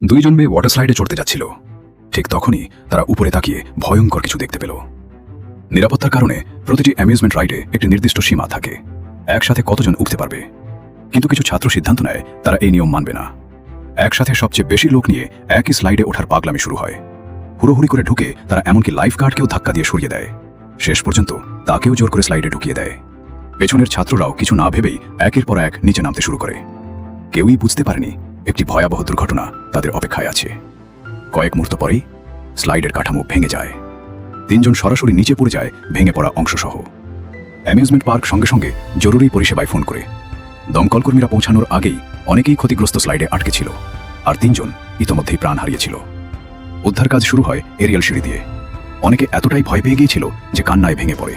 দুইজন মেয়ে ওয়াটার স্লাইডে চড়তে যাচ্ছিল। ঠিক তখনই তারা উপরে তাকিয়ে ভয়ঙ্কর কিছু দেখতে পেল। নিরাপত্তার কারণে প্রতিটি অ্যামিউজমেন্ট রাইডে একটি নির্দিষ্ট সীমা থাকে, একসাথে কতজন উঠতে পারবে। কিন্তু কিছু ছাত্র সিদ্ধান্ত নেয় তারা এই নিয়ম মানবে না। একসাথে সবচেয়ে বেশি লোক নিয়ে একই স্লাইডে ওঠার পাগলামি শুরু হয়। হুড়োহুড়ি করে ঢুকে তারা এমনকি লাইফ গার্ডকেও ধাক্কা দিয়ে সরিয়ে দেয়। শেষ পর্যন্ত তাকেও জোর করে স্লাইডে ঢুকিয়ে দেয়। পেছনের ছাত্ররাও কিছু না ভেবেই একের পর এক নিচে নামতে শুরু করে। কেউই বুঝতে পারেনি একটি ভয়াবহ দুর্ঘটনা তাদের অপেক্ষায় আছে। কয়েক মুহূর্ত পরেই স্লাইডের কাঠামো ভেঙে যায়। তিনজন সরাসরি নিচে পড়ে যায় ভেঙে পড়া অংশসহ। অ্যামিউজমেন্ট পার্ক সঙ্গে সঙ্গে জরুরি পরিষেবায় ফোন করে। দমকল কর্মীরা পৌঁছানোর আগেই অনেকেই ক্ষতিগ্রস্ত স্লাইডে আটকে ছিল, আর তিনজন ইতোমধ্যেই প্রাণ হারিয়েছিল। উদ্ধার কাজ শুরু হয় এরিয়াল সিঁড়ি দিয়ে। অনেকে এতটাই ভয় পেয়ে গিয়েছিল যে কান্নায় ভেঙে পড়ে।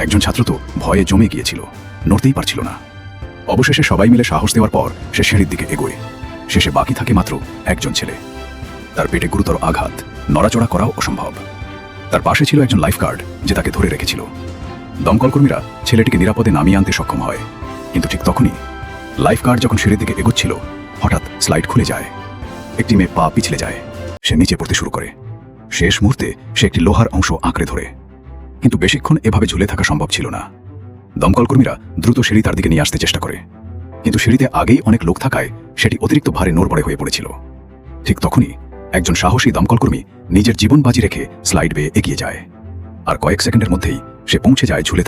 একজন ছাত্র তো ভয়ে জমে গিয়েছিল, নড়তেই পারছিল না। অবশেষে সবাই মিলে সাহস দেওয়ার পর সে সিঁড়ির দিকে এগোয়। শেষে বাকি থাকে মাত্র একজন ছেলে। তার পেটে গুরুতর আঘাত, নড়াচড়া করাও অসম্ভব। তার পাশে ছিল একজন লাইফগার্ড যে তাকে ধরে রেখেছিল। দমকল কর্মীরা ছেলেটিকে নিরাপদে নামিয়ে আনতে সক্ষম হয়, কিন্তু ঠিক তখনই লাইফগার্ড যখন সিঁড়ির দিকে এগোচ্ছিল, হঠাৎ স্লাইড খুলে যায়। একটি মেয়ে পা পিছলে যায়, সে নিচে পড়তে শুরু করে। শেষ মুহূর্তে সে একটি লোহার অংশ আঁকড়ে ধরে, কিন্তু বেশিক্ষণ এভাবে ঝুলে থাকা সম্ভব ছিল না। দমকল কর্মীরা দ্রুত সিঁড়ি তার দিকে নিয়ে আসতে চেষ্টা করে, কিন্তু সিঁড়িতে আগেই অনেক লোক থাকায় সেটি অতিরিক্ত ভারে নড়বড়ে হয়ে পড়েছিল। ঠিক তখনই একজন সাহসী দমকল কর্মী নিজের জীবন বাজি রেখে স্লাইড বেয়ে এগিয়ে যায়, আর কয়েক সেকেন্ডের মধ্যেই সে পৌঁছে যায় ঝুলে থাকা